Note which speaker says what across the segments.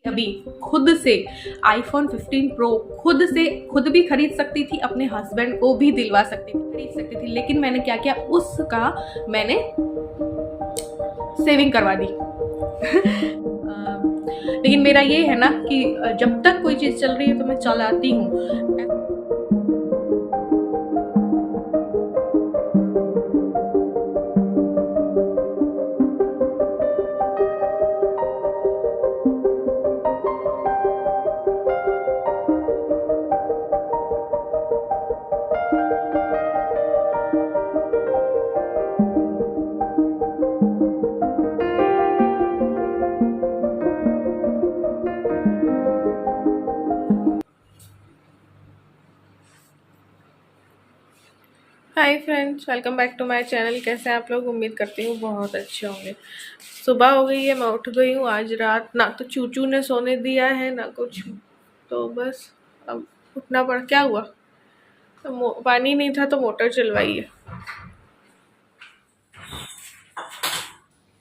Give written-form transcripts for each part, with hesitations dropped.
Speaker 1: अभी खुद से आईफोन 15 प्रो खुद भी खरीद सकती थी, अपने हस्बैंड को भी दिलवा खरीद सकती थी, लेकिन मैंने क्या किया, उसका मैंने सेविंग करवा दी। लेकिन मेरा ये है ना कि जब तक कोई चीज़ चल रही है तो मैं चलाती हूँ। Hi friends, welcome back to my channel. कैसे हैं आप लोग? उम्मीद करती हूँ बहुत अच्छे होंगे। सुबह हो गई है, मैं उठ गई हूँ। आज रात ना तो चूचू ने सोने दिया है ना कुछ, तो बस अब उठना पड़ा। क्या हुआ? तो पानी नहीं था तो मोटर चलवाई है।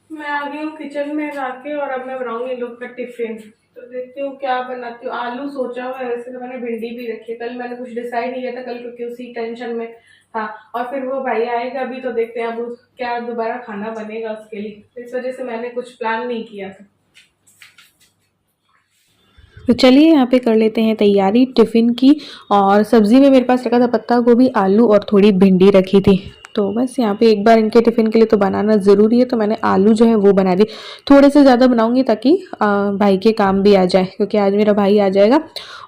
Speaker 1: मैं आ गई हूँ किचन में जाके, और अब मैं बनाऊंगी इन लोग का टिफिन। तो देखती हूँ क्या बनाती हूँ। आलू सोचा हुआ है, वैसे तो मैंने भिंडी भी रखी है। कल मैंने कुछ डिसाइड नहीं किया था कल, क्योंकि उसी टेंशन में था। और फिर वो भाई आएगा अभी, तो देखते हैं अब क्या दोबारा खाना बनेगा उसके लिए। तो इस वजह से मैंने कुछ प्लान नहीं किया था।
Speaker 2: तो चलिए यहाँ पे कर लेते हैं तैयारी टिफ़िन की। और सब्ज़ी में मेरे पास रखा था पत्ता गोभी, आलू और थोड़ी भिंडी रखी थी। तो बस यहाँ पे एक बार इनके टिफ़िन के लिए तो बनाना ज़रूरी है, तो मैंने आलू जो है वो बना दी। थोड़े से ज़्यादा बनाऊंगी ताकि भाई के काम भी आ जाए, क्योंकि आज मेरा भाई आ जाएगा।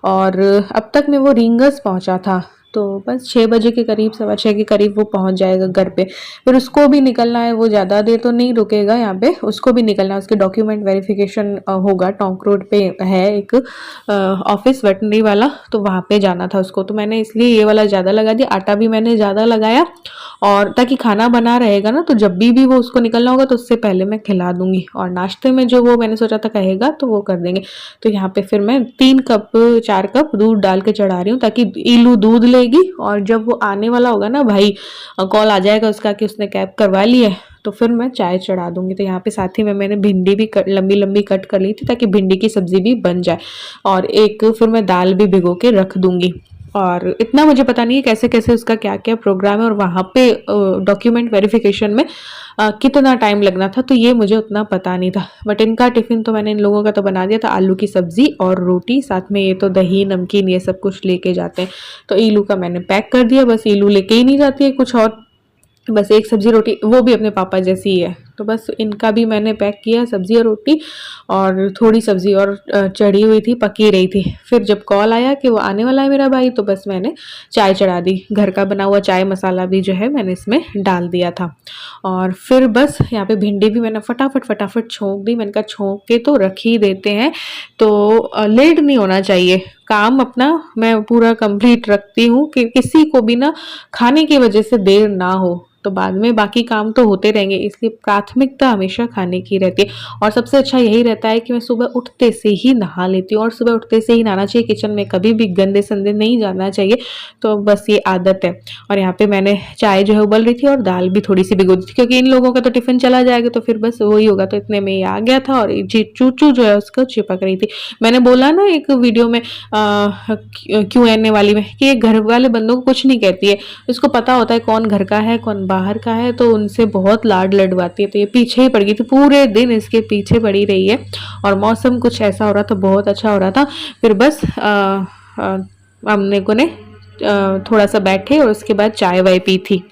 Speaker 2: और अब तक में वो रींगस पहुँचा था, तो बस 6 बजे के करीब, 6:15 के करीब वो पहुंच जाएगा घर पे। फिर उसको भी निकलना है, वो ज़्यादा देर तो नहीं रुकेगा यहाँ पे, उसको भी निकलना है। उसके डॉक्यूमेंट वेरिफिकेशन होगा। टोंक रोड पे है एक ऑफिस वेटनरी वाला, तो वहाँ पे जाना था उसको। तो मैंने इसलिए ये वाला ज़्यादा लगा दिया। आटा भी मैंने ज़्यादा लगाया, और ताकि खाना बना रहेगा ना, तो जब भी वो उसको निकलना होगा तो उससे पहले मैं खिला दूंगी। और नाश्ते में जो वो मैंने सोचा था कहेगा तो वो कर देंगे। तो यहाँ पे फिर मैं 4 कप दूध डाल के चढ़ा रही हूँ, ताकि ईलू दूध लेगी। और जब वो आने वाला होगा ना भाई, कॉल आ जाएगा उसका कि उसने कैब करवा ली है, तो फिर मैं चाय चढ़ा दूंगी। तो यहाँ पे साथ ही में मैंने भिंडी भी लंबी लंबी कट कर ली थी, ताकि भिंडी की सब्जी भी बन जाए। और एक फिर मैं दाल भी भिगो के रख दूंगी। और इतना मुझे पता नहीं है कैसे कैसे उसका क्या क्या प्रोग्राम है, और वहाँ पे डॉक्यूमेंट वेरिफिकेशन में कितना टाइम लगना था, तो ये मुझे उतना पता नहीं था। बट इनका टिफिन तो मैंने इन लोगों का तो बना दिया था। आलू की सब्जी और रोटी, साथ में ये तो दही नमकीन ये सब कुछ लेके जाते हैं। तो ईलू का मैंने पैक कर दिया। बस ईलू लेके ही नहीं जाती है कुछ और, बस एक सब्जी रोटी, वो भी अपने पापा जैसी ही है। तो बस इनका भी मैंने पैक किया, सब्जी और रोटी। और थोड़ी सब्जी और चढ़ी हुई थी, पकी रही थी। फिर जब कॉल आया कि वो आने वाला है मेरा भाई, तो बस मैंने चाय चढ़ा दी। घर का बना हुआ चाय मसाला भी जो है मैंने इसमें डाल दिया था। और फिर बस यहाँ पे भिंडी भी मैंने फटाफट छोंक दी। मैंने कहा छोंक के तो रख ही देते हैं, तो लेट नहीं होना चाहिए। काम अपना मैं पूरा कंप्लीट रखती हूँ कि किसी को भी ना खाने की वजह से देर ना हो, तो बाद में बाकी काम तो होते रहेंगे। इसलिए प्राथमिकता हमेशा खाने की रहती है। और सबसे अच्छा यही रहता है कि मैं सुबह उठते से ही नहा लेती हूँ, और सुबह उठते से ही नहाना चाहिए। किचन में कभी भी गंदे संदे नहीं जाना चाहिए। तो बस ये आदत है। और यहाँ पे मैंने चाय जो है उबल रही थी, और दाल भी थोड़ी सी भिगो दी थी, क्योंकि इन लोगों का तो टिफिन चला जाएगा, तो फिर बस वही होगा। तो इतने में ये आ गया था, और चूचू जो है उसको चिपक रही थी। मैंने बोला ना एक वीडियो में Q&A वाली में, कि ये घर वाले बंदों को कुछ नहीं कहती है, इसको पता होता है कौन घर का है कौन बाहर का है, तो उनसे बहुत लाड लडवाती है। तो ये पीछे ही पड़ गई थी, पूरे दिन इसके पीछे पड़ी रही है। और मौसम कुछ ऐसा हो रहा था, बहुत अच्छा हो रहा था। फिर बस हमने को ने थोड़ा सा बैठे, और उसके बाद चाय वाय पी थी।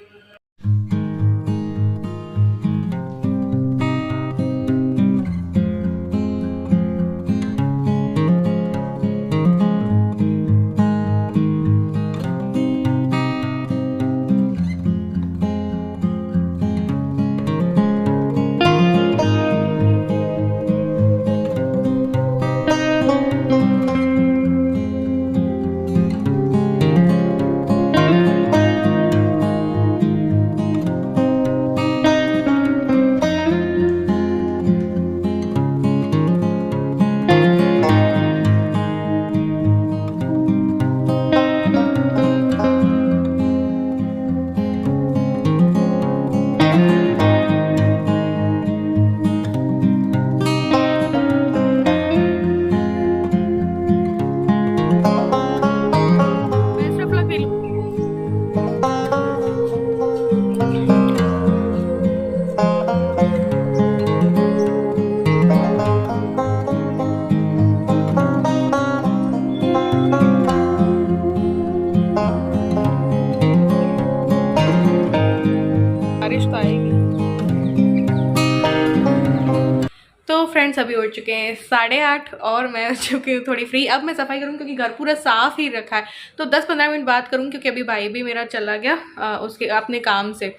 Speaker 1: चुके हैं 8:30 और मैं हो चुकी हूँ थोड़ी फ्री। अब मैं सफाई करूँ क्योंकि घर पूरा साफ़ ही रखा है, तो 10-15 मिनट बात करूँ क्योंकि अभी भाई भी मेरा चला गया उसके अपने काम से।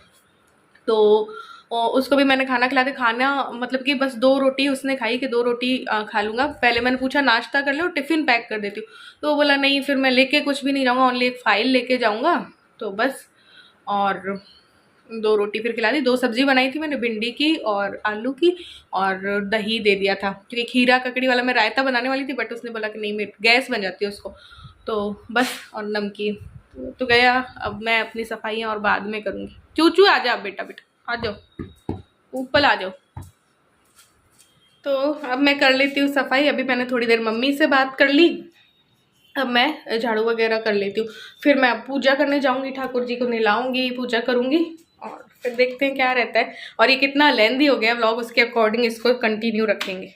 Speaker 1: तो उसको भी मैंने खाना खिला दिया। खाना मतलब कि बस 2 रोटी उसने खाई कि 2 रोटी खा लूँगा। पहले मैंने पूछा नाश्ता कर लो, टिफ़िन पैक कर देती हूँ, तो वो बोला नहीं फिर मैं लेके कुछ भी नहीं जाऊँगा, ओनली एक फ़ाइल लेके जाऊँगा। तो बस, और 2 रोटी फिर खिला दी। 2 सब्ज़ी बनाई थी मैंने, भिंडी की और आलू की, और दही दे दिया था क्योंकि खीरा ककड़ी वाला मैं रायता बनाने वाली थी, बट उसने बोला कि नहीं मेरे गैस बन जाती है उसको, तो बस, और नमकीन। तो गया। अब मैं अपनी सफाइयाँ और बाद में करूँगी। चूचू आ जा बेटा, बेटा आ जाओ, ऊपर आ जाओ। तो अब मैं कर लेती हूँ सफाई। अभी मैंने थोड़ी देर मम्मी से बात कर ली, अब मैं झाड़ू वगैरह कर लेती हूँ। फिर मैं अब पूजा करने जाऊँगी, ठाकुर जी को नहलाऊँगी, पूजा करूँगी, और फिर देखते हैं क्या रहता है। और ये कितना लेंथी हो गया व्लॉग, उसके अकॉर्डिंग इसको कंटिन्यू रखेंगे।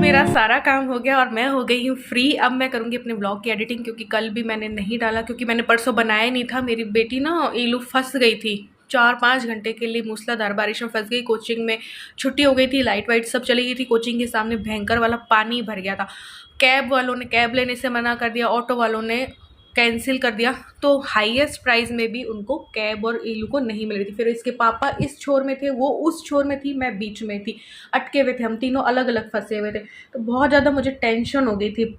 Speaker 1: मेरा सारा काम हो गया और मैं हो गई हूँ फ्री। अब मैं करूँगी अपने ब्लॉग की एडिटिंग, क्योंकि कल भी मैंने नहीं डाला क्योंकि मैंने परसों बनाया ही नहीं था। मेरी बेटी ना ईलू फंस गई थी, 4-5 घंटे के लिए मूसलाधार बारिश में फंस गई। कोचिंग में छुट्टी हो गई थी, लाइट वाइट सब चली गई थी। कोचिंग के सामने भयंकर वाला पानी भर गया था। कैब वालों ने कैब लेने से मना कर दिया, ऑटो वालों ने कैंसिल कर दिया, तो हाईएस्ट प्राइस में भी उनको कैब और ईलू को नहीं मिल रही थी। फिर इसके पापा इस छोर में थे, वो उस छोर में थी, मैं बीच में थी, अटके हुए थे, हम तीनों अलग अलग फंसे हुए थे। तो बहुत ज़्यादा मुझे टेंशन हो गई थी।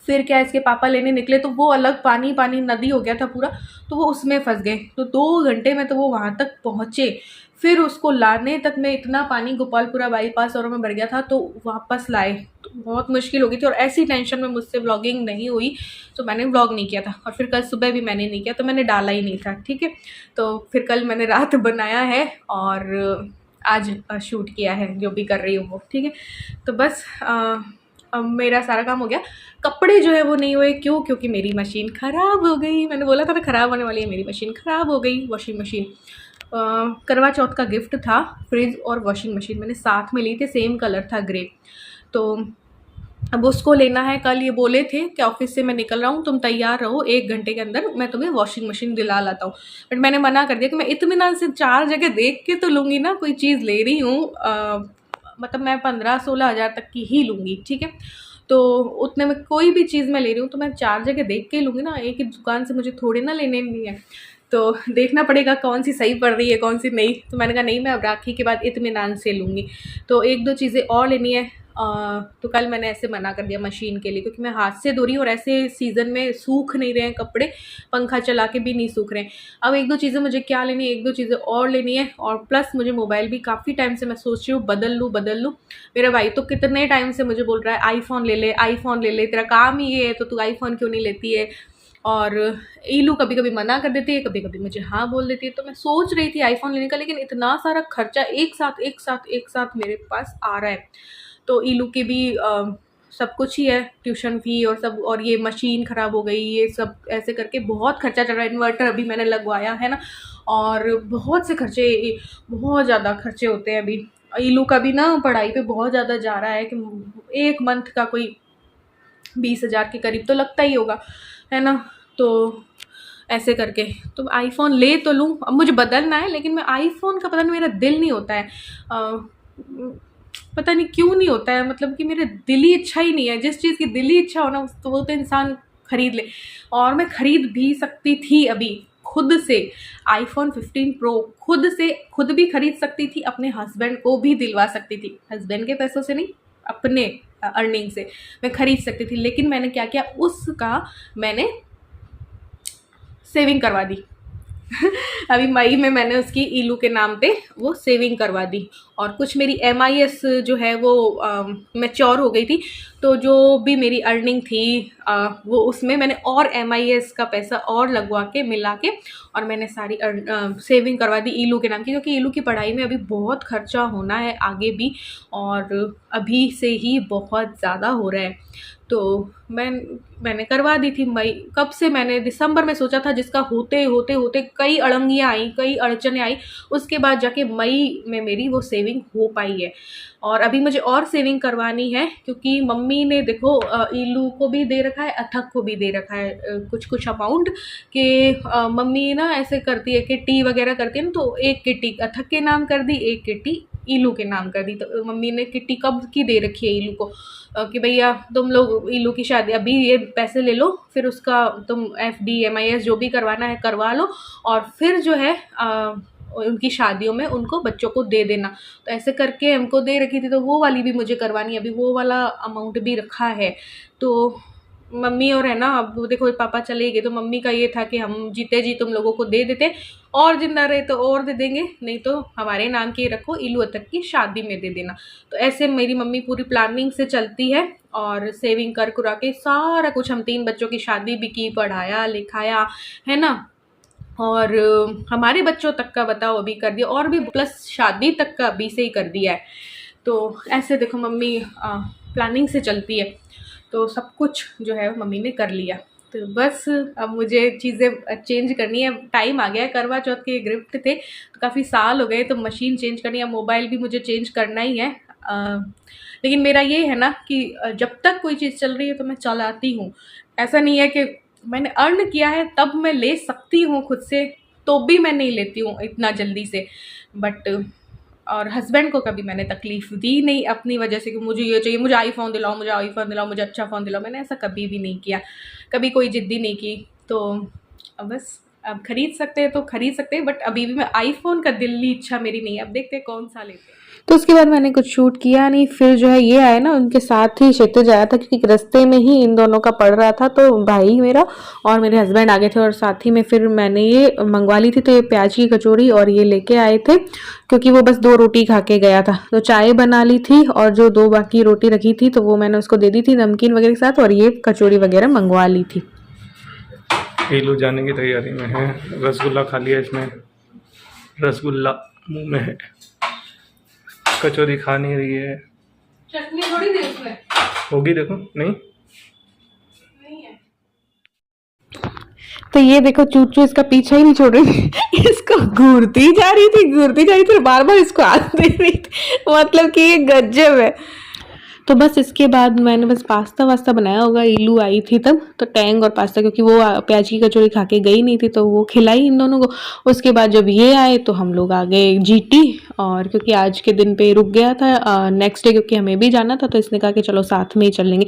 Speaker 1: फिर क्या, इसके पापा लेने निकले तो वो अलग पानी पानी नदी हो गया था पूरा, तो वो उसमें फंस गए। तो 2 घंटे में तो वो वहाँ तक पहुँचे। फिर उसको लाने तक में इतना पानी गोपालपुरा बाईपास और में भर गया था, तो वापस लाए तो बहुत मुश्किल हो गई थी। और ऐसी टेंशन में मुझसे व्लॉगिंग नहीं हुई, तो मैंने व्लॉग नहीं किया था। और फिर कल सुबह भी मैंने नहीं किया, तो मैंने डाला ही नहीं था, ठीक है। तो फिर कल मैंने रात बनाया है और आज शूट किया है, जो भी कर रही हूँ वो, ठीक है। तो बस अब मेरा सारा काम हो गया। कपड़े जो है वो नहीं हुए, क्यों? क्योंकि मेरी मशीन ख़राब हो गई। मैंने बोला था ना ख़राब होने वाली है, मेरी मशीन ख़राब हो गई। वॉशिंग मशीन करवा चौथ का गिफ्ट था, फ्रिज और वॉशिंग मशीन मैंने साथ में ली थी, सेम कलर था ग्रे। तो अब उसको लेना है कल। ये बोले थे कि ऑफिस से मैं निकल रहा हूँ, तुम तैयार रहो, 1 घंटे के अंदर मैं तुम्हें वॉशिंग मशीन दिला लाता हूँ। बट मैंने मना कर दिया कि मैं इत्मीनान से 4 जगह देख के तो लूँगी ना, कोई चीज़ ले रही हूँ मतलब मैं 15-16 हज़ार तक की ही लूँगी, ठीक है। तो उतने में कोई भी चीज़ मैं ले रही हूँ तो मैं 4 जगह देख के ही लूँगी ना, एक ही दुकान से मुझे थोड़ी ना लेने नहीं है। तो देखना पड़ेगा कौन सी सही पड़ रही है, कौन सी नहीं। तो मैंने कहा नहीं, मैं अब राखी के बाद इत्मीनान से लूँगी। तो 1-2 चीज़ें और लेनी है। तो कल मैंने ऐसे मना कर दिया मशीन के लिए, क्योंकि मैं हाथ से धो रही हूँ और ऐसे सीज़न में सूख नहीं रहे हैं कपड़े, पंखा चला के भी नहीं सूख रहे हैं। अब 1-2 चीज़ें मुझे क्या लेनी है, 1-2 चीज़ें और लेनी है। और प्लस मुझे मोबाइल भी काफ़ी टाइम से मैं सोच रही हूँ बदल लूँ। मेरा भाई तो कितने टाइम से मुझे बोल रहा है आईफ़ोन ले ले, आईफ़ोन ले ले, तेरा काम ही ये है तो तू आईफ़ोन क्यों नहीं लेती है। और ईलू कभी कभी मना कर देती है, कभी कभी मुझे हाँ बोल देती है। तो मैं सोच रही थी आईफ़ोन लेने का, लेकिन इतना सारा खर्चा एक साथ मेरे पास आ रहा है। तो ईलू की भी सब कुछ ही है, ट्यूशन फ़ी और सब, और ये मशीन ख़राब हो गई, ये सब ऐसे करके बहुत खर्चा चल रहा है। इन्वर्टर अभी मैंने लगवाया है ना, और बहुत से खर्चे, बहुत ज़्यादा खर्चे होते हैं अभी। ईलू का भी ना पढ़ाई पे बहुत ज़्यादा जा रहा है कि 1 मंथ का कोई 20,000 के करीब तो लगता ही होगा, है ना। तो ऐसे करके तो आईफ़ोन ले तो लूँ, अब मुझे बदलना है, लेकिन मैं आईफ़ोन का पता नहीं मेरा दिल नहीं होता है। पता नहीं क्यों नहीं होता है, मतलब कि मेरे दिली इच्छा ही नहीं है। जिस चीज़ की दिली इच्छा हो ना, तो वो तो इंसान ख़रीद ले। और मैं ख़रीद भी सकती थी अभी खुद से आईफ़ोन 15 प्रो, खुद भी ख़रीद सकती थी, अपने हस्बैंड को भी दिलवा सकती थी। हस्बैंड के पैसों से नहीं, अपने अर्निंग से मैं ख़रीद सकती थी। लेकिन मैंने क्या किया, उसका मैंने सेविंग करवा दी। अभी मई में मैंने उसकी ईलू के नाम पे वो सेविंग करवा दी। और कुछ मेरी MIS जो है वो मैच्योर हो गई थी, तो जो भी मेरी अर्निंग थी वो उसमें मैंने और MIS का पैसा और लगवा के मिला के और मैंने सारी सेविंग करवा दी ईलू के नाम की, क्योंकि ईलू की पढ़ाई में अभी बहुत खर्चा होना है आगे भी, और अभी से ही बहुत ज़्यादा हो रहा है। तो मैंने करवा दी थी मई, कब से मैंने दिसंबर में सोचा था, जिसका होते होते होते कई अड़ंगियाँ आई, कई अड़चनें आई, उसके बाद जाके मई में मेरी वो सेविंग हो पाई है। और अभी मुझे और सेविंग करवानी है, क्योंकि मम्मी ने देखो ईलू को भी दे रखा है, अथक को भी दे रखा है कुछ कुछ अमाउंट कि मम्मी ना ऐसे करती है, किट्टी वगैरह करती है ना, तो एक किट्टी अथक के नाम कर दी, एक किट्टी ईलू के नाम कर दी। तो मम्मी ने किट्टी कब की दे रखी है ईलू को कि भैया तुम लोग ईलू की शादी अभी ये पैसे ले लो, फिर उसका तुम FD MIS जो भी करवाना है करवा लो, और फिर जो है उनकी शादियों में उनको बच्चों को दे देना। तो ऐसे करके हमको दे रखी थी, तो वो वाली भी मुझे करवानी है, अभी वो वाला अमाउंट भी रखा है। तो मम्मी और है ना, अब देखो पापा चले गए, तो मम्मी का ये था कि हम जीते जी तुम लोगों को दे देते, और जिंदा रहे तो और दे देंगे, नहीं तो हमारे नाम के रखो, ईलू अतक की शादी में दे देना। तो ऐसे मेरी मम्मी पूरी प्लानिंग से चलती है, और सेविंग कर कुरा के सारा कुछ, हम 3 बच्चों की शादी भी की, पढ़ाया लिखाया है ना, और हमारे बच्चों तक का बताओ अभी कर दिया, और भी प्लस शादी तक का अभी से ही कर दिया है। तो ऐसे देखो मम्मी प्लानिंग से चलती है, तो सब कुछ जो है मम्मी ने कर लिया। तो बस अब मुझे चीज़ें चेंज करनी है, टाइम आ गया है, करवा चौथ के गिफ्ट थे तो काफ़ी साल हो गए, तो मशीन चेंज करनी है, मोबाइल भी मुझे चेंज करना ही है। लेकिन मेरा ये है ना कि जब तक कोई चीज़ चल रही है तो मैं चलाती हूँ, ऐसा नहीं है कि मैंने अर्न किया है तब मैं ले सकती हूँ खुद से, तो भी मैं नहीं लेती हूँ इतना जल्दी से। बट और हस्बैंड को कभी मैंने तकलीफ़ दी नहीं अपनी वजह से कि मुझे ये चाहिए, मुझे आईफोन दिलाओ, मुझे आईफोन दिलाओ, मुझे अच्छा फ़ोन दिलाओ, मैंने ऐसा कभी भी नहीं किया, कभी कोई ज़िद्दी नहीं की। तो अब बस अब खरीद सकते हैं तो खरीद सकते हैं, बट अभी भी मैं आईफोन का दिल्ली इच्छा मेरी नहीं है, अब देखते हैं कौन सा लेते हैं।
Speaker 2: तो उसके बाद मैंने कुछ शूट किया नहीं, फिर जो है ये आया ना, उनके साथ ही क्षितिज आया था, क्योंकि रास्ते में ही इन दोनों का पड़ रहा था, तो भाई मेरा और मेरे हस्बैंड आ गए थे, और साथ ही में फिर मैंने ये मंगवा ली थी, तो ये प्याज की कचौड़ी और ये लेके आए थे, क्योंकि वो बस 2 रोटी खा के गया था, तो चाय बना ली थी, और जो 2 बाकी रोटी रखी थी तो वो मैंने उसको दे दी थी नमकीन वगैरह के साथ, और ये कचौड़ी वगैरह मंगवा ली थी।
Speaker 3: ईलू जाने की तैयारी में है, रसगुल्ला खा लिया इसने, रसगुल्ला मुंह में है, कचौरी खा नहीं रही है,
Speaker 1: चटनी थोड़ी दे उसमें
Speaker 2: होगी, देखो नहीं है। तो ये देखो चूचू इसका पीछा ही नहीं छोड़ रही थी इसको घूरती जा रही थी, बार बार इसको हाथ दे रही थी, मतलब कि ये गजब है। तो बस इसके बाद मैंने बस पास्ता वास्ता बनाया होगा, ईलू आई थी तब, तो टैंग और पास्ता, क्योंकि वो प्याज की कचौड़ी खा के गई नहीं थी, तो वो खिलाई इन दोनों को। उसके बाद जब ये आए तो हम लोग आ गए GT, और क्योंकि आज के दिन पे रुक गया था, नेक्स्ट डे क्योंकि हमें भी जाना था, तो इसने कहा कि चलो साथ में ही चल लेंगे।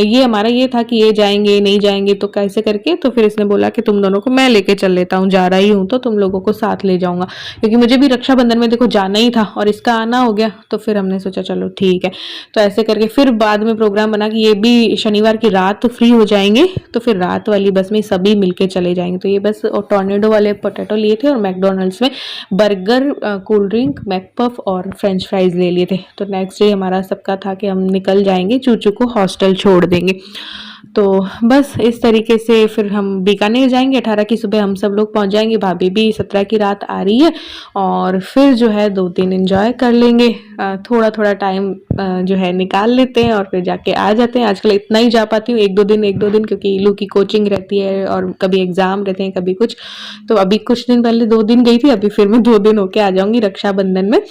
Speaker 2: ये हमारा ये था कि ये जाएंगे नहीं जाएंगे तो कैसे करके, तो फिर इसने बोला कि तुम दोनों को मैं लेके चल लेता हूँ, जा रही हूँ तो तुम लोगों को साथ ले जाऊँगा, क्योंकि मुझे भी रक्षाबंधन में देखो जाना ही था, और इसका आना हो गया, तो फिर हमने सोचा चलो ठीक है। तो ऐसे करके फिर बाद में प्रोग्राम बना कि ये भी शनिवार की रात फ्री हो जाएंगे, तो फिर रात वाली बस में सभी मिलके चले जाएंगे। तो ये बस टॉर्नेडो वाले पोटैटो लिए थे, और मैकडोनल्ड्स में बर्गर, कोल्ड ड्रिंक, मैकपफ और फ्रेंच फ्राइज ले लिए थे। तो नेक्स्ट डे हमारा सबका था कि हम निकल जाएंगे, चूचू को हॉस्टल छोड़ देंगे। तो बस इस तरीके से फिर हम बीकानेर जाएंगे, 18 की सुबह हम सब लोग पहुंच जाएंगे, भाभी भी 17 की रात आ रही है, और फिर जो है 2 दिन एंजॉय कर लेंगे, थोड़ा थोड़ा टाइम जो है निकाल लेते हैं, और फिर जाके आ जाते हैं। आजकल इतना ही जा पाती हूँ, 1-2 दिन, क्योंकि ईलू की कोचिंग रहती है, और कभी एग्जाम रहते हैं, कभी कुछ। तो अभी कुछ दिन पहले 2 दिन गई थी, अभी फिर मैं 2 दिन होके आ जाऊंगी रक्षाबंधन में,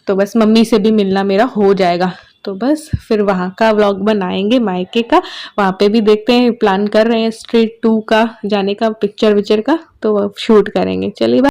Speaker 2: तो बस मम्मी से भी मिलना मेरा हो जाएगा। तो बस फिर वहाँ का व्लॉग बनाएंगे, मायके का, वहाँ पे भी देखते हैं, प्लान कर रहे हैं स्ट्रीट 2 का जाने का, पिक्चर विक्चर का, तो शूट करेंगे। चलिए।